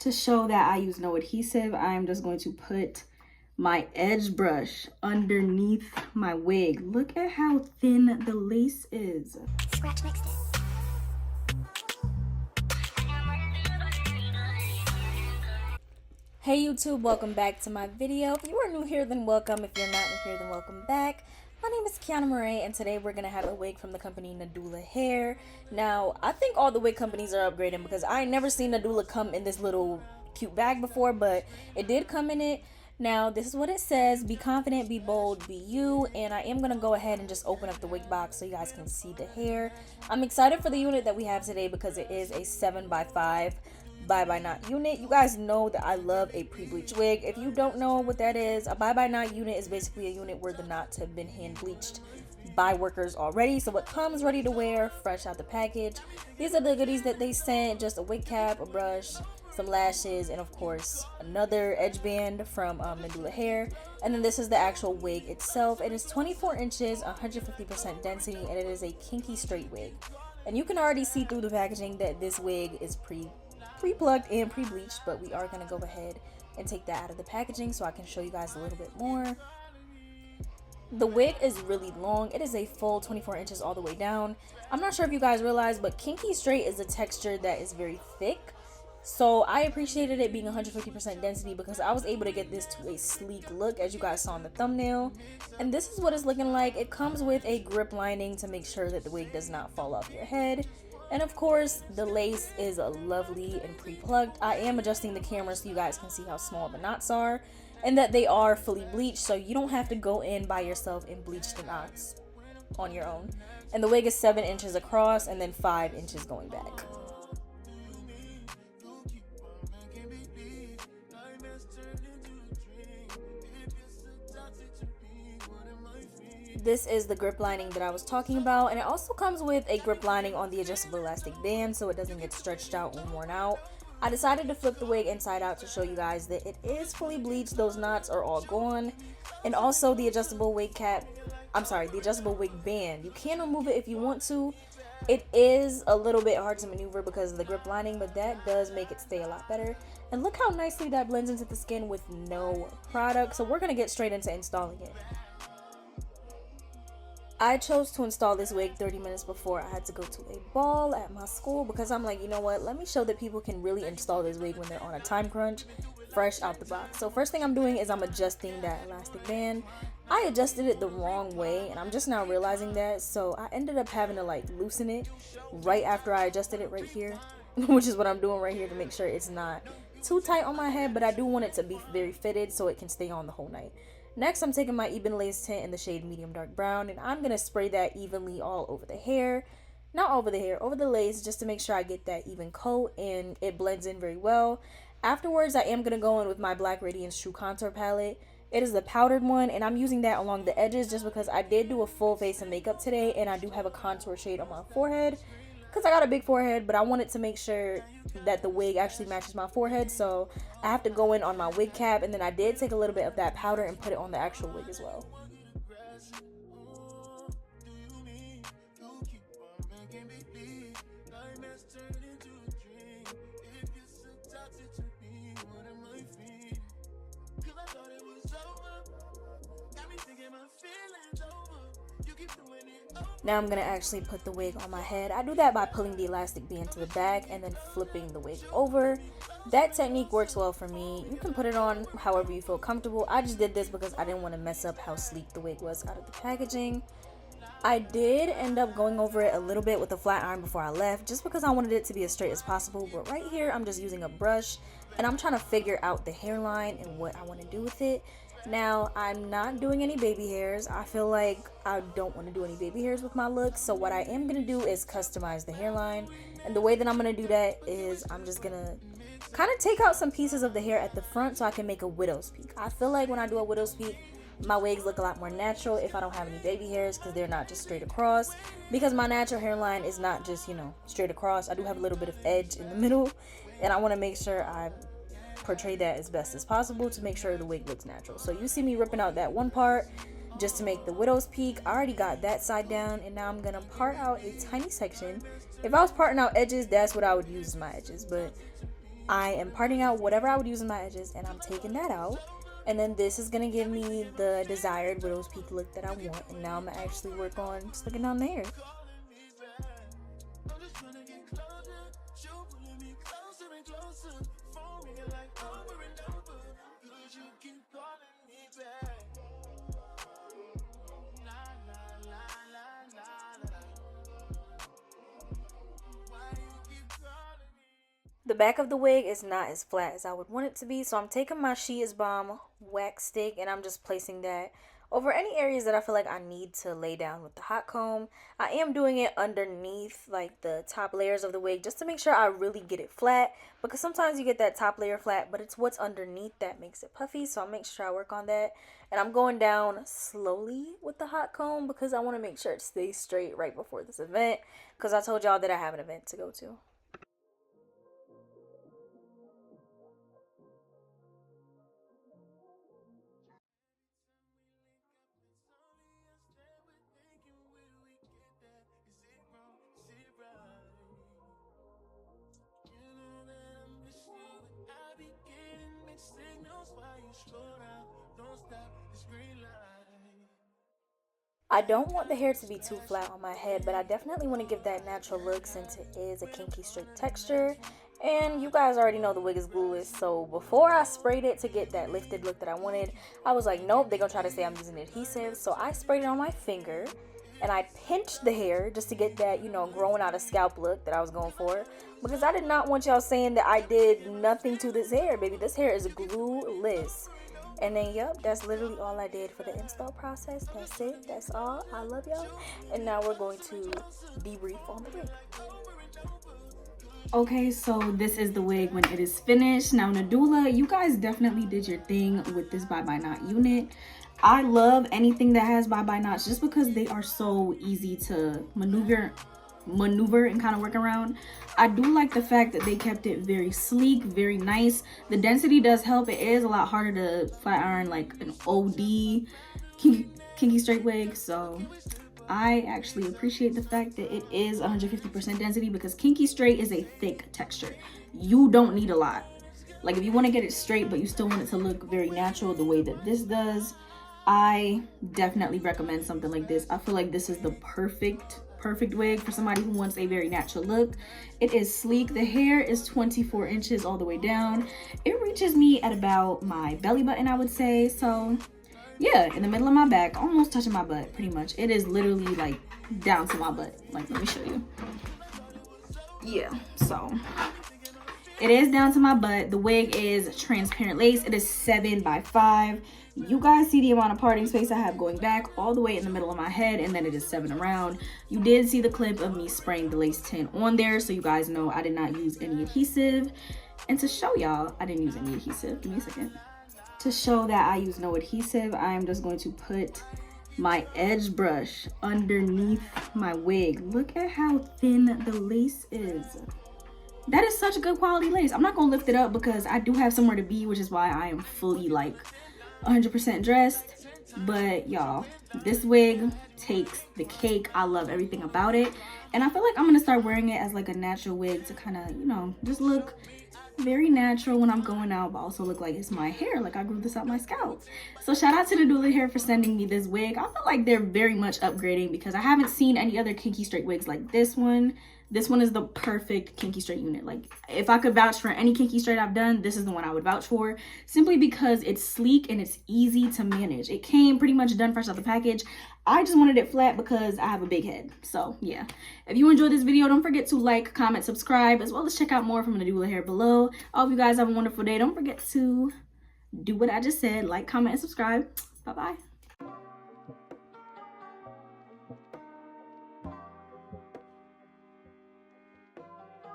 To show that I use no adhesive, I am just going to put my edge brush underneath my wig. Look at how thin the lace is. Scratch mixed it. Hey YouTube, welcome back to my video. If you are new here, then welcome. If you're not new here, then welcome back. My name is Kiana Murray, and today we're going to have a wig from the company Nadula Hair. Now, I think all the wig companies are upgrading because I ain't never seen Nadula come in this little cute bag before, but it did come in it. Now, this is what it says: be confident, be bold, be you. And I am going to go ahead and just open up the wig box so you guys can see the hair. I'm excited for the unit that we have today because it is a 7x5 bye-bye-knot unit. You guys know that I love a pre-bleach wig. If you don't know what that is, a bye-bye-knot unit is basically a unit where the knots have been hand bleached by workers already, so it comes ready to wear, fresh out the package. These are the goodies that they sent: just a wig cap, a brush, some lashes, and of course another edge band from Nadula Hair. And then this is the actual wig itself. It is 24 inches, 150% density, and it is a kinky straight wig. And you can already see through the packaging that this wig is pre-plucked and pre-bleached, but we are going to go ahead and take that out of the packaging so I can show you guys a little bit more. The wig is really long. It is a full 24 inches all the way down. I'm not sure if you guys realize, but kinky straight is a texture that is very thick, so I appreciated it being 150% density because I was able to get this to a sleek look, as you guys saw in the thumbnail. And this is what it's looking like. It comes with a grip lining to make sure that the wig does not fall off your head. And of course, the lace is lovely and pre-plucked. I am adjusting the camera so you guys can see how small the knots are and that they are fully bleached, so you don't have to go in by yourself and bleach the knots on your own. And the wig is 7 inches across and then 5 inches going back. This is the grip lining that I was talking about, and it also comes with a grip lining on the adjustable elastic band so it doesn't get stretched out or worn out. I decided to flip the wig inside out to show you guys that it is fully bleached. Those knots are all gone. And also the adjustable wig cap, the adjustable wig band, you can remove it if you want to. It is a little bit hard to maneuver because of the grip lining, but that does make it stay a lot better. And look how nicely that blends into the skin with no product. So we're going to get straight into installing it. I chose to install this wig 30 minutes before I had to go to a ball at my school because I'm like, you know what, let me show that people can really install this wig when they're on a time crunch, fresh out the box. So first thing I'm doing is I'm adjusting that elastic band. I adjusted it the wrong way and I'm just now realizing that, so I ended up having to like loosen it right after I adjusted it right here, which is what I'm doing right here to make sure it's not too tight on my head, but I do want it to be very fitted so it can stay on the whole night. Next, I'm taking my Ebin Lace tint in the shade medium dark brown, and I'm going to spray that evenly all over the hair. Not over the hair, over the lace, just to make sure I get that even coat and it blends in very well. Afterwards, I am going to go in with my Black Radiance True Contour palette. It is the powdered one, and I'm using that along the edges just because I did do a full face of makeup today, and I do have a contour shade on my forehead because I got a big forehead, but I wanted to make sure that the wig actually matches my forehead, so I have to go in on my wig cap, and then I did take a little bit of that powder and put it on the actual wig as well. Now I'm going to actually put the wig on my head. I do that by pulling the elastic band to the back and then flipping the wig over. That technique works well for me. You can put it on however you feel comfortable. I just did this because I didn't want to mess up how sleek the wig was out of the packaging. I did end up going over it a little bit with a flat iron before I left just because I wanted it to be as straight as possible. But right here I'm just using a brush and I'm trying to figure out the hairline and what I want to do with it. Now, I'm not doing any baby hairs. I feel like I don't want to do any baby hairs with my look. So what I am going to do is customize the hairline. And the way that I'm going to do that is I'm just going to kind of take out some pieces of the hair at the front so I can make a widow's peak. I feel like when I do a widow's peak, my wigs look a lot more natural if I don't have any baby hairs because they're not just straight across. Because my natural hairline is not just, you know, straight across. I do have a little bit of edge in the middle. And I want to make sure I portray that as best as possible to make sure the wig looks natural. So you see me ripping out that one part just to make the widow's peak. I already got that side down, and now I'm gonna part out a tiny section. If I was parting out edges, that's what I would use as my edges, but I am parting out whatever I would use in my edges, and I'm taking that out. And then this is going to give me the desired widow's peak look that I want. And now I'm going to actually work on just looking down the hair. The back of the wig is not as flat as I would want it to be, so I'm taking my She Is Bomb wax stick and I'm just placing that over any areas that I feel like I need to lay down with the hot comb. I am doing it underneath like the top layers of the wig just to make sure I really get it flat, because sometimes you get that top layer flat but it's what's underneath that makes it puffy, so I'll make sure I work on that. And I'm going down slowly with the hot comb because I want to make sure it stays straight right before this event, because I told y'all that I have an event to go to. I don't want the hair to be too flat on my head, but I definitely want to give that natural look since it is a kinky straight texture. And you guys already know the wig is glueless, so before I sprayed it to get that lifted look that I wanted, I was like, nope, they're gonna try to say I'm using adhesive. So I sprayed it on my finger and I pinched the hair just to get that, you know, growing out of scalp look that I was going for, because I did not want y'all saying that I did nothing to this hair. Baby, this hair is glueless. And then, yep, that's literally all I did for the install process. That's it. That's all. I love y'all. And now we're going to debrief on the wig. Okay, so this is the wig when it is finished. Now, Nadula, you guys definitely did your thing with this bye-bye knot unit. I love anything that has bye-bye knots just because they are so easy to maneuver and kind of work around. I do like the fact that they kept it very sleek, very nice. The density does help. It is a lot harder to flat iron like an OD kinky straight wig, so I actually appreciate the fact that it is 150% density, because kinky straight is a thick texture. You don't need a lot. Like, if you want to get it straight but you still want it to look very natural the way that this does, I definitely recommend something like this. I feel like this is the perfect wig for somebody who wants a very natural look. It is sleek. The hair is 24 inches all the way down. It reaches me at about my belly button, I would say. So yeah, in the middle of my back, almost touching my butt pretty much. It is literally like down to my butt. Like, let me show you. Yeah, so it is down to my butt. The wig is transparent lace. It is 7 by 5. You guys see the amount of parting space I have going back all the way in the middle of my head, and then it is 7 around. You did see the clip of me spraying the lace tint on there, so you guys know I did not use any adhesive. And to show y'all I didn't use any adhesive, give me a second. To show that I use no adhesive, I am just going to put my edge brush underneath my wig. Look at how thin the lace is. That is such a good quality lace. I'm not gonna lift it up because I do have somewhere to be, which is why I am fully like 100% dressed. But y'all, this wig takes the cake. I love everything about it, and I feel like I'm gonna start wearing it as like a natural wig to kind of, you know, just look very natural when I'm going out, but also look like it's my hair, like I grew this out my scalp. So shout out to Nadula Hair for sending me this wig. I feel like they're very much upgrading because I haven't seen any other kinky straight wigs like this one. This one is the perfect kinky straight unit. Like, if I could vouch for any kinky straight I've done, this is the one I would vouch for, simply because it's sleek and it's easy to manage. It came pretty much done fresh out the package. I just wanted it flat because I have a big head. So yeah, if you enjoyed this video, don't forget to like, comment, subscribe, as well as check out more from Nadula Hair below. I hope you guys have a wonderful day. Don't forget to do what I just said, like, comment, and subscribe. Bye bye.